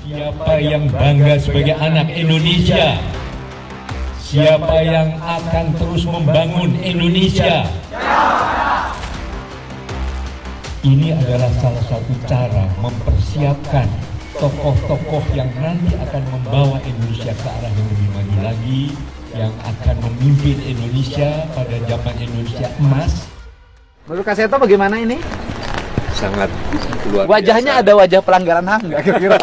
Siapa yang bangga sebagai anak Indonesia? Siapa yang akan terus membangun Indonesia? Ini adalah salah satu cara mempersiapkan tokoh-tokoh yang nanti akan membawa Indonesia ke arah yang lebih maju lagi, yang akan memimpin Indonesia pada zaman Indonesia emas. Menurut Kak Seto bagaimana ini? Sangat luar biasa. Wajahnya ada wajah pelanggaran HAM nggak kira-kira?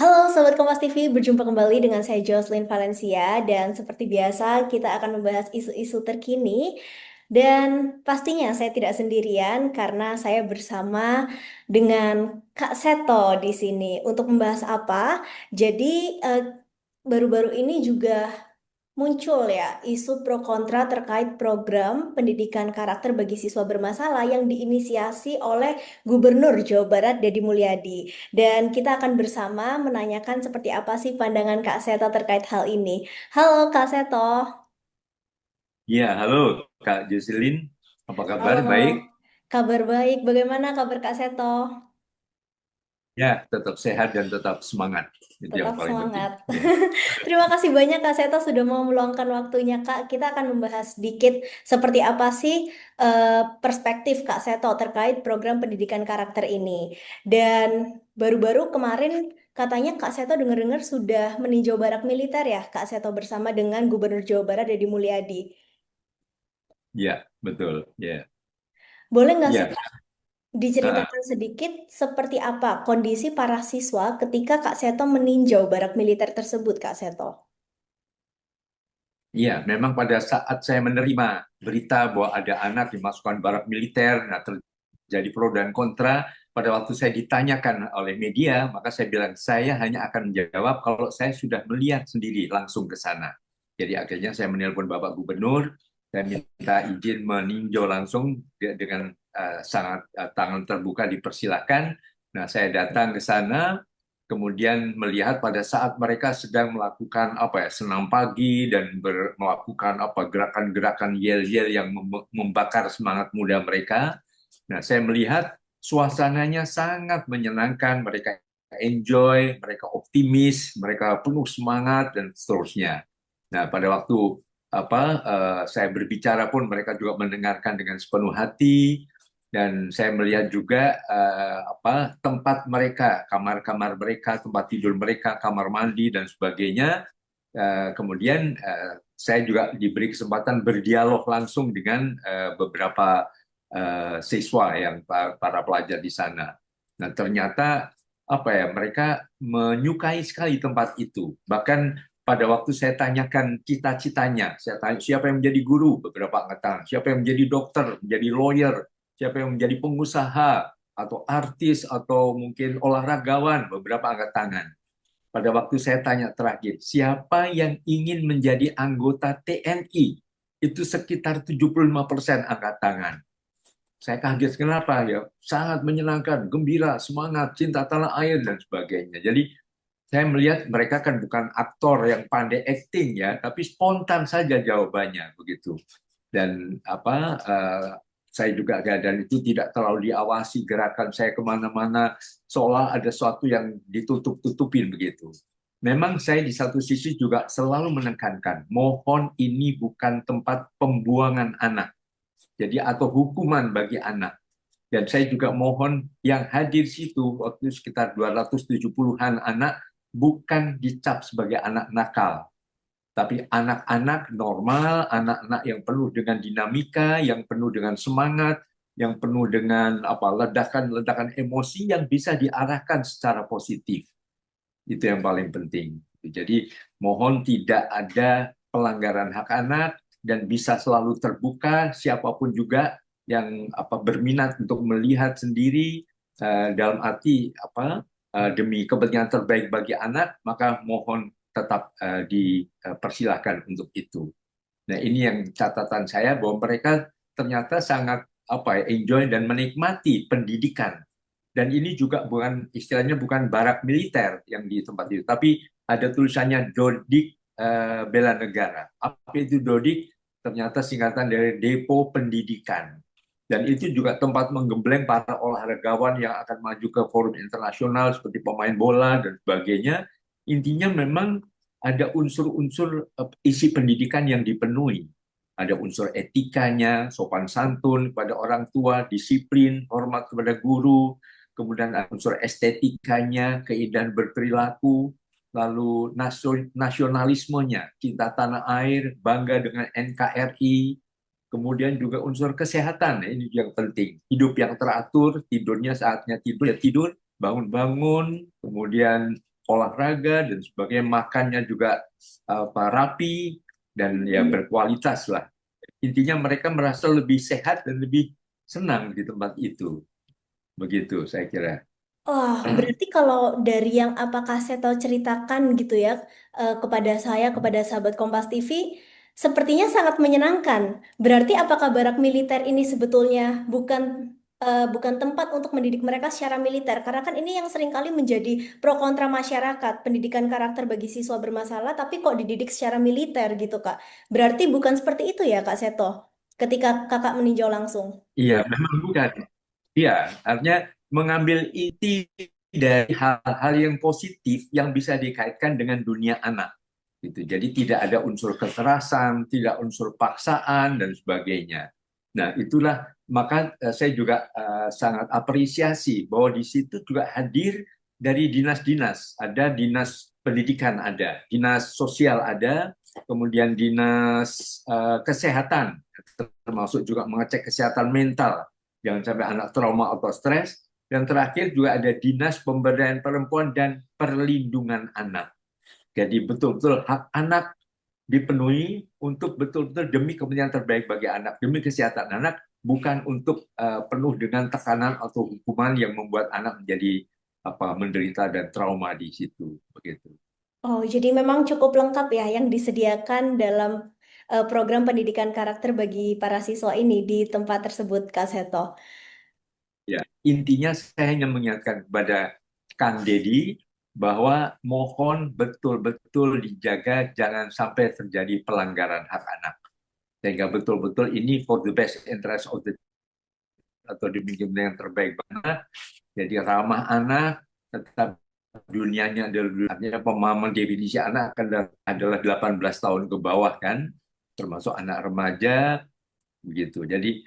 Halo Sobat Kompas TV, berjumpa kembali dengan saya Jocelyn Valencia dan seperti biasa kita akan membahas isu-isu terkini dan pastinya saya tidak sendirian karena saya bersama dengan Kak Seto di sini untuk membahas apa. Jadi baru-baru ini juga muncul ya isu pro kontra terkait program pendidikan karakter bagi siswa bermasalah yang diinisiasi oleh Gubernur Jawa Barat Deddy Mulyadi. Dan kita akan bersama menanyakan seperti apa sih pandangan Kak Seto terkait hal ini. Halo Kak Seto. Ya, halo Kak Jocelyn. Apa kabar? Halo. Baik? Kabar baik. Bagaimana kabar Kak Seto? Ya, tetap sehat dan tetap semangat. Itu yang Tetap paling penting. semangat. Terima kasih banyak Kak Seto sudah mau meluangkan waktunya Kak. Kita akan membahas sedikit seperti apa sih perspektif Kak Seto terkait program pendidikan karakter ini. Dan baru-baru kemarin katanya Kak Seto dengar-dengar sudah meninjau barak militer ya Kak Seto bersama dengan Gubernur Jawa Barat Deddy Mulyadi. Ya, betul. Ya, Boleh nggak sih ya. Kak Ah, diceritakan sedikit seperti apa kondisi para siswa ketika Kak Seto meninjau barak militer tersebut Kak Seto? Iya, memang pada saat saya menerima berita bahwa ada anak dimasukkan barak militer, nah terjadi pro dan kontra. Pada waktu saya ditanyakan oleh media, maka saya bilang saya hanya akan menjawab kalau saya sudah melihat sendiri langsung ke sana. Jadi akhirnya saya menelpon Bapak Gubernur, saya minta izin meninjau langsung dengan sangat tangan terbuka dipersilakan. Nah, saya datang ke sana, kemudian melihat pada saat mereka sedang melakukan apa ya, senam pagi dan melakukan apa gerakan-gerakan yel-yel yang membakar semangat muda mereka. Nah, saya melihat suasananya sangat menyenangkan, mereka enjoy, mereka optimis, mereka penuh semangat dan seterusnya. Nah, pada waktu saya berbicara pun mereka juga mendengarkan dengan sepenuh hati, dan saya melihat juga tempat mereka, kamar-kamar mereka, tempat tidur mereka, kamar mandi dan sebagainya. Kemudian saya juga diberi kesempatan berdialog langsung dengan beberapa siswa yang para pelajar di sana. Nah, ternyata apa ya, mereka menyukai sekali tempat itu. Bahkan pada waktu saya tanyakan cita-citanya, saya tanya siapa yang menjadi guru, beberapa angkatan, siapa yang menjadi dokter, menjadi lawyer, siapa yang menjadi pengusaha atau artis atau mungkin olahragawan, beberapa angkat tangan. Pada waktu saya tanya terakhir, siapa yang ingin menjadi anggota TNI? Itu sekitar 75% angkat tangan. Saya kaget, kenapa ya? Sangat menyenangkan, gembira, semangat, cinta tanah air dan sebagainya. Jadi saya melihat mereka kan bukan aktor yang pandai acting ya, tapi spontan saja jawabannya begitu. Dan saya juga dan itu tidak terlalu diawasi gerakan saya kemana-mana, seolah ada sesuatu yang ditutup-tutupin begitu. Memang saya di satu sisi juga selalu menekankan, mohon ini bukan tempat pembuangan anak, jadi atau hukuman bagi anak. Dan saya juga mohon yang hadir situ waktu sekitar 270-an anak bukan dicap sebagai anak nakal, tapi anak-anak normal, anak-anak yang penuh dengan dinamika, yang penuh dengan semangat, yang penuh dengan ledakan-ledakan emosi yang bisa diarahkan secara positif. Itu yang paling penting. Jadi mohon tidak ada pelanggaran hak anak dan bisa selalu terbuka siapapun juga yang berminat untuk melihat sendiri, dalam arti demi kepentingan terbaik bagi anak, maka mohon tetap dipersilahkan untuk itu. Nah, ini yang catatan saya bahwa mereka ternyata sangat enjoy dan menikmati pendidikan. Dan ini juga bukan istilahnya bukan barak militer yang di tempat itu, tapi ada tulisannya Dodik Bela Negara. Apa itu Dodik? Ternyata singkatan dari Depo Pendidikan. Dan itu juga tempat menggembleng para olahragawan yang akan maju ke forum internasional seperti pemain bola dan sebagainya. Intinya memang ada unsur-unsur isi pendidikan yang dipenuhi. Ada unsur etikanya, sopan santun kepada orang tua, disiplin, hormat kepada guru, kemudian ada unsur estetikanya, keindahan berperilaku, lalu nasionalismenya, cinta tanah air, bangga dengan NKRI, kemudian juga unsur kesehatan, ini yang penting. Hidup yang teratur, tidurnya saatnya tidur ya tidur, bangun-bangun, kemudian olahraga dan sebagainya, makannya juga rapi dan ya berkualitas lah. Intinya mereka merasa lebih sehat dan lebih senang di tempat itu. Begitu saya kira. Oh, berarti kalau dari yang apa Kak Seto ceritakan gitu ya kepada saya, kepada sahabat Kompas TV, sepertinya sangat menyenangkan. Berarti apakah barak militer ini sebetulnya bukan tempat untuk mendidik mereka secara militer? Karena kan ini yang seringkali menjadi pro kontra masyarakat, pendidikan karakter bagi siswa bermasalah, tapi kok dididik secara militer gitu Kak. Berarti bukan seperti itu ya Kak Seto, ketika Kakak meninjau langsung. Iya, memang bukan. Iya, artinya mengambil inti dari hal-hal yang positif yang bisa dikaitkan dengan dunia anak. Gitu. Jadi tidak ada unsur kekerasan, tidak unsur paksaan dan sebagainya. Nah, itulah maka saya juga sangat apresiasi bahwa di situ juga hadir dari dinas-dinas. Ada dinas pendidikan, ada dinas sosial, ada kemudian dinas kesehatan, termasuk juga mengecek kesehatan mental, jangan sampai anak trauma atau stres. Dan terakhir juga ada dinas pemberdayaan perempuan dan perlindungan anak. Jadi betul-betul hak anak dipenuhi untuk betul-betul demi kepentingan terbaik bagi anak, demi kesehatan anak, bukan untuk penuh dengan tekanan atau hukuman yang membuat anak menjadi menderita dan trauma di situ. Begitu. Oh, jadi memang cukup lengkap ya yang disediakan dalam program pendidikan karakter bagi para siswa ini di tempat tersebut, Kak Seto. Ya, intinya saya hanya mengingatkan kepada Kang Dedi bahwa mohon betul-betul dijaga jangan sampai terjadi pelanggaran hak anak. Sehingga betul-betul ini for the best interest of the atau demi yang terbaik banget. Jadi ramah anak, tetap dunianya adalah artinya pemahaman definisi anak adalah 18 tahun ke bawah kan, termasuk anak remaja begitu. Jadi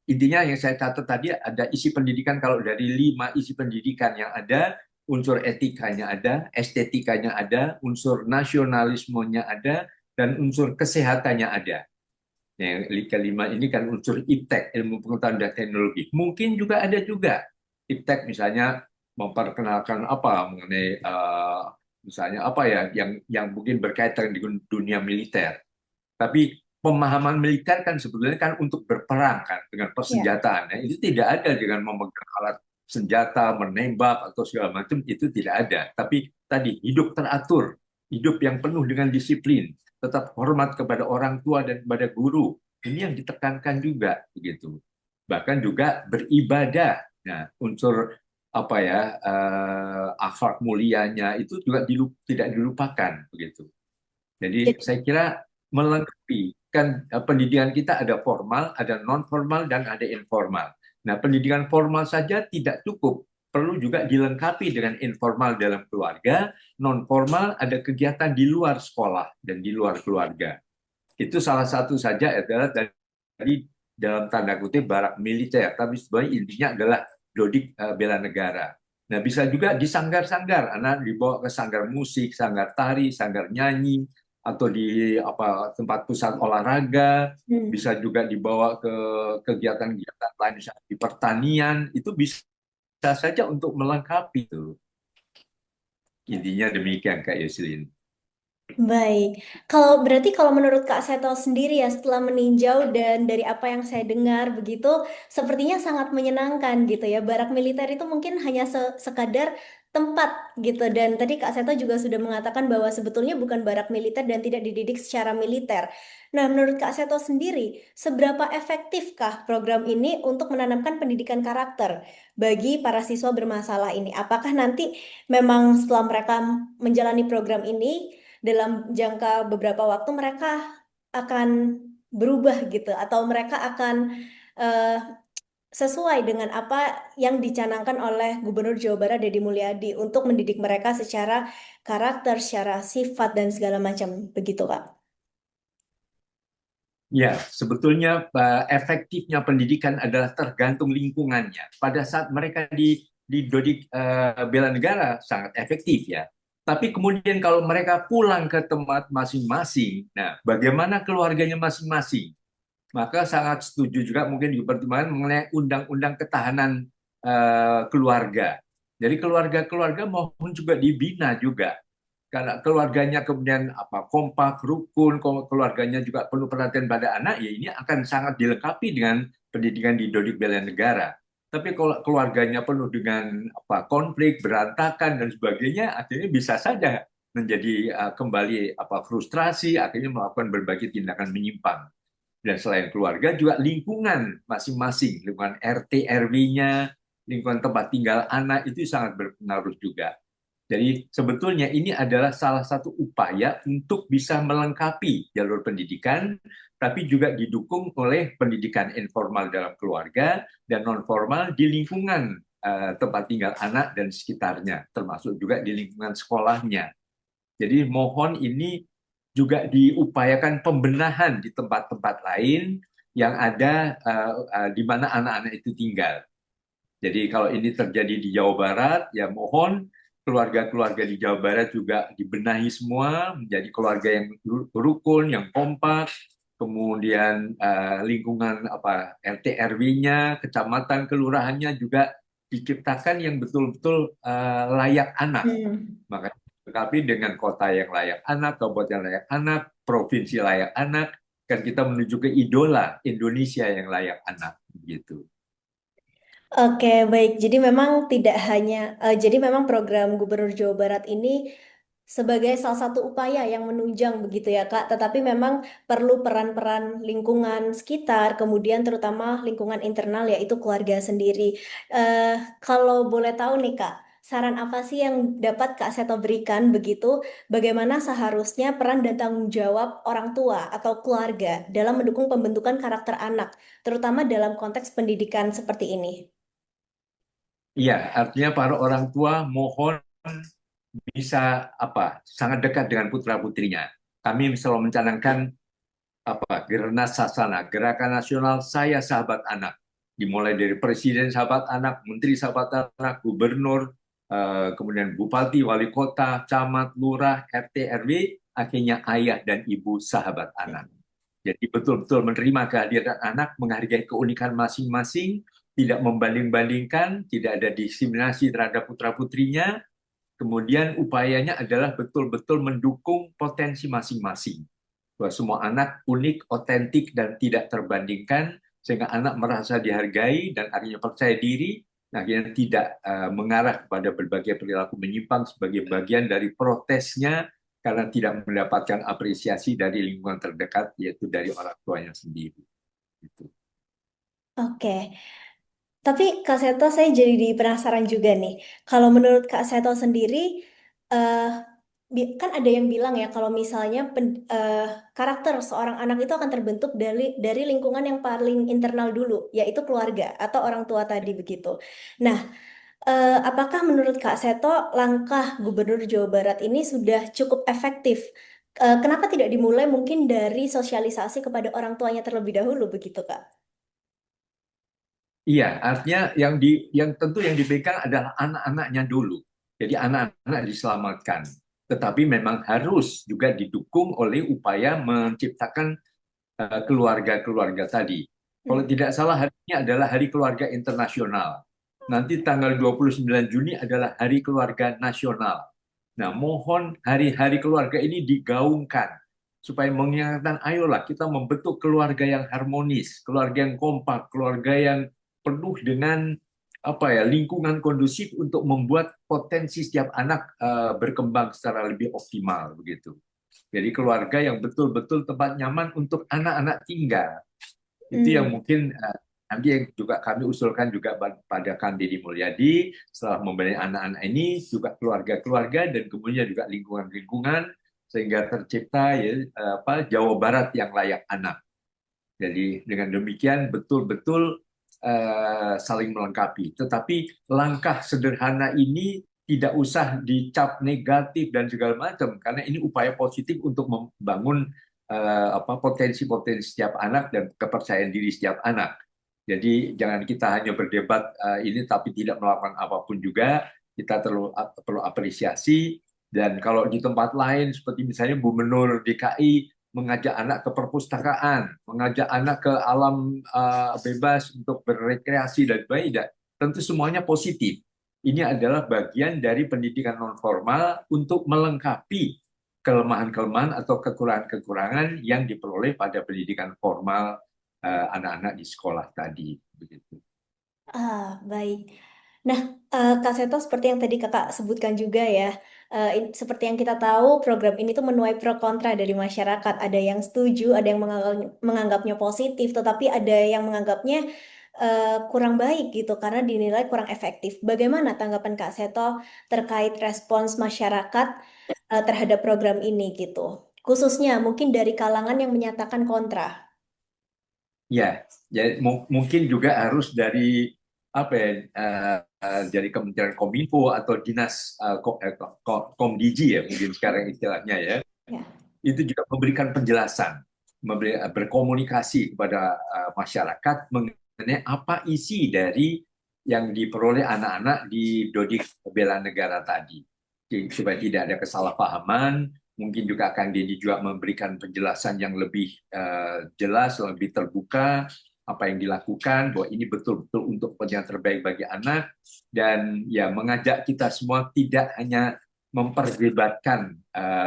intinya yang saya catat tadi ada isi pendidikan, kalau dari 5 isi pendidikan yang ada, unsur etikanya ada, estetikanya ada, unsur nasionalismenya ada, dan unsur kesehatannya ada. Yang kelima ini kan unsur iptek, ilmu pengetahuan dan teknologi. Mungkin juga ada juga iptek misalnya memperkenalkan apa mengenai misalnya apa ya yang mungkin berkaitan dengan dunia militer. Tapi pemahaman militer kan sebetulnya kan untuk berperang kan dengan Ya. persenjataan. Nah, itu tidak ada dengan memegang alat senjata, menembak atau segala macam, itu tidak ada. Tapi tadi hidup teratur, hidup yang penuh dengan disiplin, tetap hormat kepada orang tua dan kepada guru. Ini yang ditekankan juga begitu. Bahkan juga beribadah. Nah, unsur apa ya akhlak mulianya itu juga tidak dilupakan begitu. Jadi Jadi, saya kira melengkapi kan pendidikan kita ada formal, ada non formal dan ada informal. Nah, pendidikan formal saja tidak cukup, perlu juga dilengkapi dengan informal dalam keluarga, non formal ada kegiatan di luar sekolah dan di luar keluarga. Itu salah satu saja adalah dari dalam tanda kutip barak militer, tapi sebenarnya intinya adalah Dodik bela negara. Nah, bisa juga di sanggar-sanggar, anak dibawa ke sanggar musik, sanggar tari, sanggar nyanyi, atau di tempat pusat olahraga, hmm. bisa juga dibawa ke kegiatan-kegiatan lain misalnya di pertanian, itu bisa saja untuk melengkapi itu. Intinya demikian Kak Yoselin. Baik, kalau menurut Kak Seto sendiri ya setelah meninjau dan dari apa yang saya dengar begitu, sepertinya sangat menyenangkan gitu ya. Barak militer itu mungkin hanya sekadar tempat gitu dan tadi Kak Seto juga sudah mengatakan bahwa sebetulnya bukan barak militer dan tidak dididik secara militer. Nah, menurut Kak Seto sendiri, seberapa efektifkah program ini untuk menanamkan pendidikan karakter bagi para siswa bermasalah ini? Apakah nanti memang setelah mereka menjalani program ini dalam jangka beberapa waktu mereka akan berubah gitu atau mereka akan eh, sesuai dengan apa yang dicanangkan oleh Gubernur Jawa Barat Deddy Mulyadi untuk mendidik mereka secara karakter, secara sifat dan segala macam begitu, Kak. Ya, sebetulnya efektifnya pendidikan adalah tergantung lingkungannya. Pada saat mereka di Dodik bela negara sangat efektif ya. Tapi kemudian kalau mereka pulang ke tempat masing-masing, nah bagaimana keluarganya masing-masing? Maka sangat setuju juga mungkin dipertimbangkan mengenai undang-undang ketahanan keluarga. Jadi keluarga-keluarga mohon juga dibina juga. Karena keluarganya kemudian kompak, rukun, keluarganya juga penuh perhatian pada anak, ya ini akan sangat dilengkapi dengan pendidikan di Dodik Bela Negara. Tapi kalau keluarganya penuh dengan konflik, berantakan dan sebagainya, akhirnya bisa saja menjadi kembali frustrasi, akhirnya melakukan berbagai tindakan menyimpang. Dan selain keluarga juga lingkungan masing-masing, lingkungan RT RW-nya, lingkungan tempat tinggal anak itu sangat berpengaruh juga. Jadi sebetulnya ini adalah salah satu upaya untuk bisa melengkapi jalur pendidikan, tapi juga didukung oleh pendidikan informal dalam keluarga dan non formal di lingkungan tempat tinggal anak dan sekitarnya, termasuk juga di lingkungan sekolahnya. Jadi mohon ini juga diupayakan pembenahan di tempat-tempat lain yang ada di mana anak-anak itu tinggal. Jadi kalau ini terjadi di Jawa Barat, ya mohon keluarga-keluarga di Jawa Barat juga dibenahi semua menjadi keluarga yang rukun, yang kompak, kemudian lingkungan RT RW-nya, kecamatan, kelurahannya juga diciptakan yang betul-betul layak anak. Makanya tetapi dengan kota yang layak anak, kabupaten yang layak anak, provinsi layak anak, kan kita menuju ke idola Indonesia yang layak anak, gitu. Oke, baik. Jadi memang tidak hanya, jadi memang program Gubernur Jawa Barat ini sebagai salah satu upaya yang menunjang begitu ya, Kak. Tetapi memang perlu peran-peran lingkungan sekitar, kemudian terutama lingkungan internal yaitu keluarga sendiri. Eh, Kalau boleh tahu nih, Kak, saran apa sih yang dapat Kak Seto berikan begitu? Bagaimana seharusnya peran dan tanggung jawab orang tua atau keluarga dalam mendukung pembentukan karakter anak, terutama dalam konteks pendidikan seperti ini? Iya, artinya para orang tua mohon bisa sangat dekat dengan putra putrinya. Kami selalu mencanangkan Gernas Sasana, Gerakan Nasional Saya Sahabat Anak, dimulai dari Presiden Sahabat Anak, Menteri Sahabat Anak, Gubernur, kemudian Bupati, Wali Kota, Camat, Lurah, RT RW, akhirnya ayah dan ibu sahabat anak. Jadi betul-betul menerima kehadiran anak, menghargai keunikan masing-masing, tidak membanding-bandingkan, tidak ada diskriminasi terhadap putra-putrinya. Kemudian upayanya adalah betul-betul mendukung potensi masing-masing. Bahwa semua anak unik, otentik, dan tidak terbandingkan, sehingga anak merasa dihargai dan akhirnya percaya diri, akhirnya tidak mengarah kepada berbagai perilaku menyimpang sebagai bagian dari protesnya karena tidak mendapatkan apresiasi dari lingkungan terdekat, yaitu dari orang tuanya sendiri. Gitu. Oke, tapi Kak Seto saya jadi penasaran juga nih. Kalau menurut Kak Seto sendiri, eh, kan ada yang bilang ya kalau misalnya karakter seorang anak itu akan terbentuk dari lingkungan yang paling internal dulu, yaitu keluarga atau orang tua tadi begitu. Nah, apakah menurut Kak Seto langkah Gubernur Jawa Barat ini sudah cukup efektif? Kenapa tidak dimulai mungkin dari sosialisasi kepada orang tuanya terlebih dahulu begitu, Kak? Iya, artinya yang tentu yang dipegang adalah anak-anaknya dulu. Jadi anak-anak diselamatkan. Tetapi memang harus juga didukung oleh upaya menciptakan keluarga-keluarga tadi. Kalau tidak salah hari ini adalah Hari Keluarga Internasional. Nanti tanggal 29 Juni adalah Hari Keluarga Nasional. Nah, mohon hari-hari keluarga ini digaungkan supaya mengingatkan, ayolah kita membentuk keluarga yang harmonis, keluarga yang kompak, keluarga yang penuh dengan lingkungan kondusif untuk membuat potensi setiap anak berkembang secara lebih optimal begitu. Jadi keluarga yang betul-betul tempat nyaman untuk anak-anak tinggal. Itu yang Hmm. mungkin nanti yang juga kami usulkan juga pada Kang Deddy Mulyadi setelah membenahi anak-anak ini juga keluarga-keluarga dan kemudian juga lingkungan-lingkungan sehingga tercipta Jawa Barat yang layak anak. Jadi dengan demikian betul-betul saling melengkapi. Tetapi langkah sederhana ini tidak usah dicap negatif dan segala macam, karena ini upaya positif untuk membangun potensi-potensi setiap anak dan kepercayaan diri setiap anak. Jadi jangan kita hanya berdebat ini tapi tidak melakukan apapun juga. Kita perlu apresiasi. Dan kalau di tempat lain seperti misalnya Gubernur DKI mengajak anak ke perpustakaan, mengajak anak ke alam bebas untuk berrekreasi dan sebagainya, tentu semuanya positif. Ini adalah bagian dari pendidikan non formal untuk melengkapi kelemahan-kelemahan atau kekurangan-kekurangan yang diperoleh pada pendidikan formal anak-anak di sekolah tadi. Begitu. Baik. Nah, Kak Seto, seperti yang tadi Kakak sebutkan juga ya, seperti yang kita tahu, program ini tuh menuai pro kontra dari masyarakat. Ada yang setuju, ada yang menganggapnya positif, tetapi ada yang menganggapnya kurang baik gitu, karena dinilai kurang efektif. Bagaimana tanggapan Kak Seto terkait respons masyarakat terhadap program ini gitu? Khususnya mungkin dari kalangan yang menyatakan kontra. Ya, jadi mungkin juga harus dari apa ya, dari Kementerian Kominfo atau Dinas Komdiji ya mungkin sekarang istilahnya ya, Ya. itu juga memberikan penjelasan, berkomunikasi kepada masyarakat mengenai apa isi dari yang diperoleh anak-anak di Dodik Bela Negara tadi, supaya tidak ada kesalahpahaman. Mungkin juga akan Dedi juga memberikan penjelasan yang lebih jelas, lebih terbuka apa yang dilakukan, bahwa ini betul-betul untuk kepentingan terbaik bagi anak, dan ya mengajak kita semua tidak hanya memperdebatkan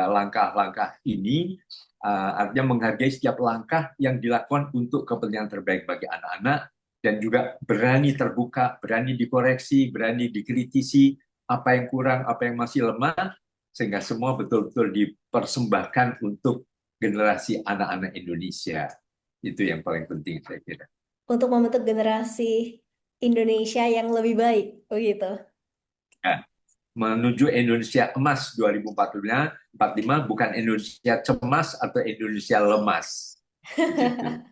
langkah-langkah ini, artinya menghargai setiap langkah yang dilakukan untuk kepentingan terbaik bagi anak-anak, dan juga berani terbuka, berani dikoreksi, berani dikritisi apa yang kurang, apa yang masih lemah, sehingga semua betul-betul dipersembahkan untuk generasi anak-anak Indonesia. Itu yang paling penting saya kira. Untuk membentuk generasi Indonesia yang lebih baik, begitu. Nah, menuju Indonesia Emas 2045, bukan Indonesia cemas atau Indonesia lemas. Begitu.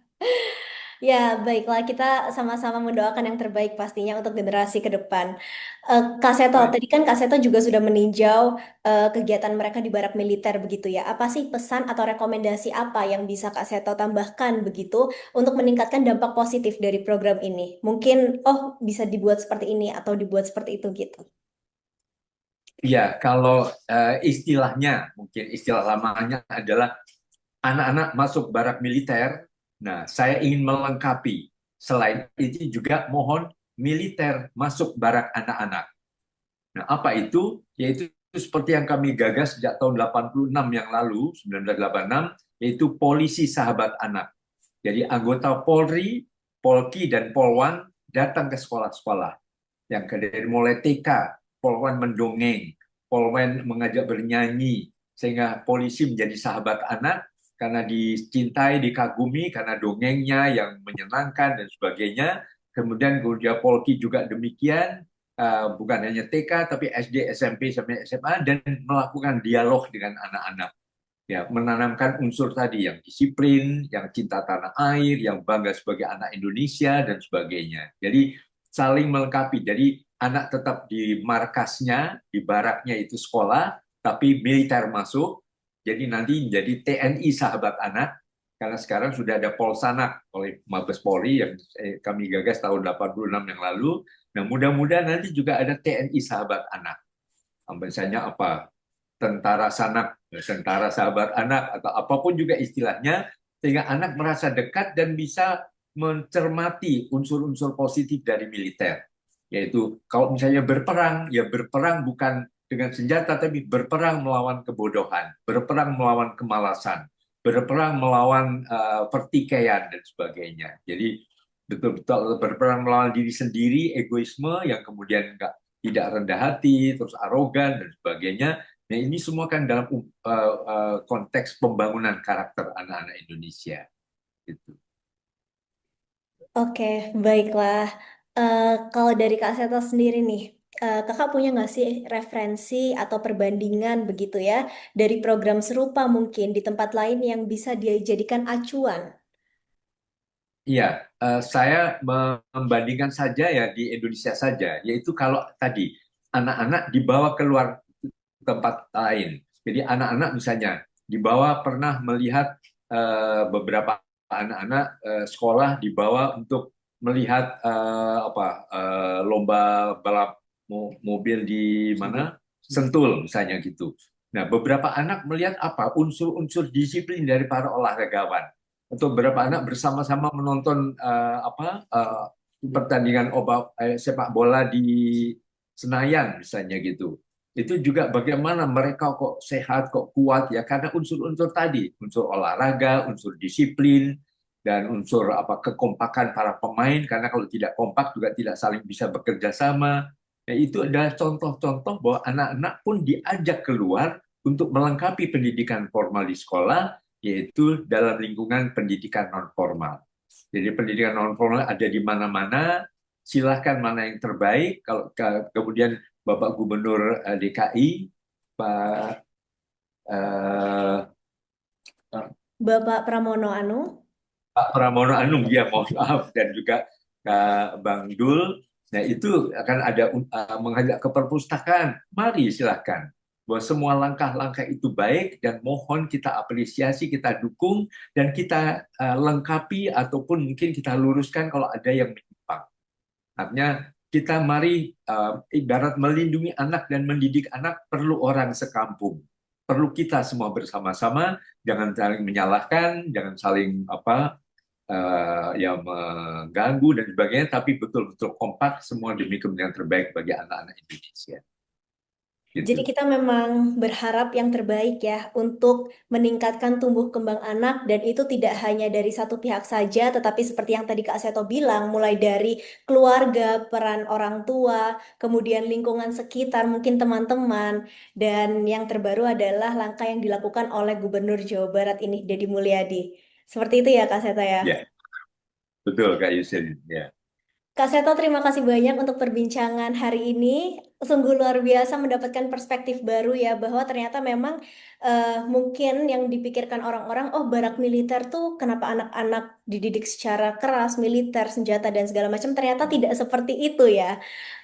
Ya, baiklah, kita sama-sama mendoakan yang terbaik pastinya untuk generasi ke depan. Kak Seto, Baik. tadi kan Kak Seto juga sudah meninjau kegiatan mereka di barak militer begitu ya. Apa sih pesan atau rekomendasi apa yang bisa Kak Seto tambahkan begitu untuk meningkatkan dampak positif dari program ini? Mungkin, oh bisa dibuat seperti ini atau dibuat seperti itu gitu. Ya, kalau istilahnya, mungkin istilah lamanya adalah anak-anak masuk barak militer. Nah, saya ingin melengkapi. Selain itu juga mohon militer masuk barak anak-anak. Nah, apa itu? Yaitu seperti yang kami gagas sejak tahun 86 yang lalu, 1986, yaitu polisi sahabat anak. Jadi anggota Polri, Polki, dan Polwan datang ke sekolah-sekolah. Yang dari mulai TK, Polwan mendongeng, Polwan mengajak bernyanyi, sehingga polisi menjadi sahabat anak, karena dicintai, dikagumi, karena dongengnya yang menyenangkan dan sebagainya. Kemudian Polki juga demikian, bukan hanya TK tapi SD, SMP sampai SMA, dan melakukan dialog dengan anak-anak, ya menanamkan unsur tadi yang disiplin, yang cinta tanah air, yang bangga sebagai anak Indonesia dan sebagainya. Jadi saling melengkapi. Jadi anak tetap di markasnya, di baraknya itu sekolah, tapi militer masuk. Jadi nanti menjadi TNI sahabat anak, karena sekarang sudah ada Polsanak oleh Mabes Polri yang kami gagas tahun 86 yang lalu. Nah, mudah-mudahan nanti juga ada TNI sahabat anak. Misalnya apa? Tentara sanak, tentara sahabat anak, atau apapun juga istilahnya, sehingga anak merasa dekat dan bisa mencermati unsur-unsur positif dari militer. Yaitu kalau misalnya berperang, ya berperang bukan dengan senjata, tapi berperang melawan kebodohan, berperang melawan kemalasan, berperang melawan pertikaian dan sebagainya. Jadi betul-betul berperang melawan diri sendiri, egoisme yang kemudian tidak rendah hati, terus arogan dan sebagainya. Nah, ini semua kan dalam konteks pembangunan karakter anak-anak Indonesia. Gitu. Oke, baiklah. Kalau dari Kak Seto sendiri nih, Kakak punya nggak sih referensi atau perbandingan begitu ya dari program serupa mungkin di tempat lain yang bisa dijadikan acuan? Iya, saya membandingkan saja ya di Indonesia saja, yaitu kalau tadi anak-anak dibawa keluar tempat lain. Jadi anak-anak misalnya dibawa pernah melihat beberapa anak-anak sekolah dibawa untuk melihat lomba balap mobil di mana Sentul misalnya gitu. Nah, beberapa anak melihat apa unsur-unsur disiplin dari para olahragawan. Untuk beberapa anak bersama-sama menonton pertandingan sepak bola di Senayan misalnya gitu. Itu juga bagaimana mereka kok sehat, kok kuat ya karena unsur-unsur tadi, unsur olahraga, unsur disiplin dan unsur kekompakan para pemain karena kalau tidak kompak juga tidak saling bisa bekerja sama. Ya, itu adalah contoh-contoh bahwa anak-anak pun diajak keluar untuk melengkapi pendidikan formal di sekolah, yaitu dalam lingkungan pendidikan non formal. Jadi pendidikan non formal ada di mana-mana, silahkan mana yang terbaik. Kalau kemudian Bapak Gubernur DKI, Pak eh, Bapak Pramono Anung. Pak Pramono Anung, ya mohon maaf, dan juga Bang Dul. Nah itu akan ada mengajak ke perpustakaan. Mari silahkan. Bahwa semua langkah-langkah itu baik dan mohon kita apresiasi, kita dukung, dan kita lengkapi ataupun mungkin kita luruskan kalau ada yang menyimpang. Artinya kita mari ibarat melindungi anak dan mendidik anak perlu orang sekampung. Perlu kita semua bersama-sama, jangan saling menyalahkan, jangan saling yang mengganggu dan sebagainya, tapi betul-betul kompak semua demi kepentingan terbaik bagi anak-anak Indonesia. Jadi Gitu. kita memang berharap yang terbaik ya untuk meningkatkan tumbuh kembang anak dan itu tidak hanya dari satu pihak saja tetapi seperti yang tadi Kak Seto bilang mulai dari keluarga, peran orang tua, kemudian lingkungan sekitar, mungkin teman-teman dan yang terbaru adalah langkah yang dilakukan oleh Gubernur Jawa Barat ini Deddy Mulyadi. Seperti itu ya Kak Seto ya. Ya, betul Kak Yusin. Ya, Kak Seto, terima kasih banyak untuk perbincangan hari ini. Sungguh luar biasa mendapatkan perspektif baru ya, bahwa ternyata memang mungkin yang dipikirkan orang-orang, oh barak militer tuh kenapa anak-anak dididik secara keras, militer, senjata, dan segala macam. Ternyata tidak seperti itu ya.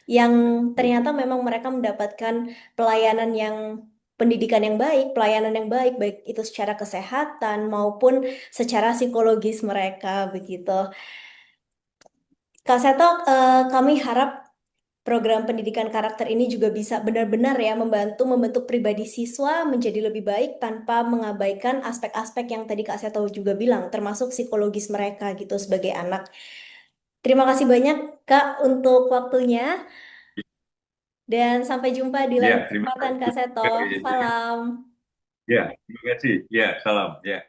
Yang ternyata memang mereka mendapatkan pelayanan yang pendidikan yang baik, pelayanan yang baik, baik itu secara kesehatan maupun secara psikologis mereka begitu. Kak Seto, kami harap program pendidikan karakter ini juga bisa benar-benar ya membantu membentuk pribadi siswa menjadi lebih baik tanpa mengabaikan aspek-aspek yang tadi Kak Seto juga bilang, termasuk psikologis mereka gitu sebagai anak. Terima kasih banyak Kak untuk waktunya dan sampai jumpa di lain ya terima kesempatan Kak kasih. Seto. Salam. Ya, terima kasih. Ya, salam. Ya.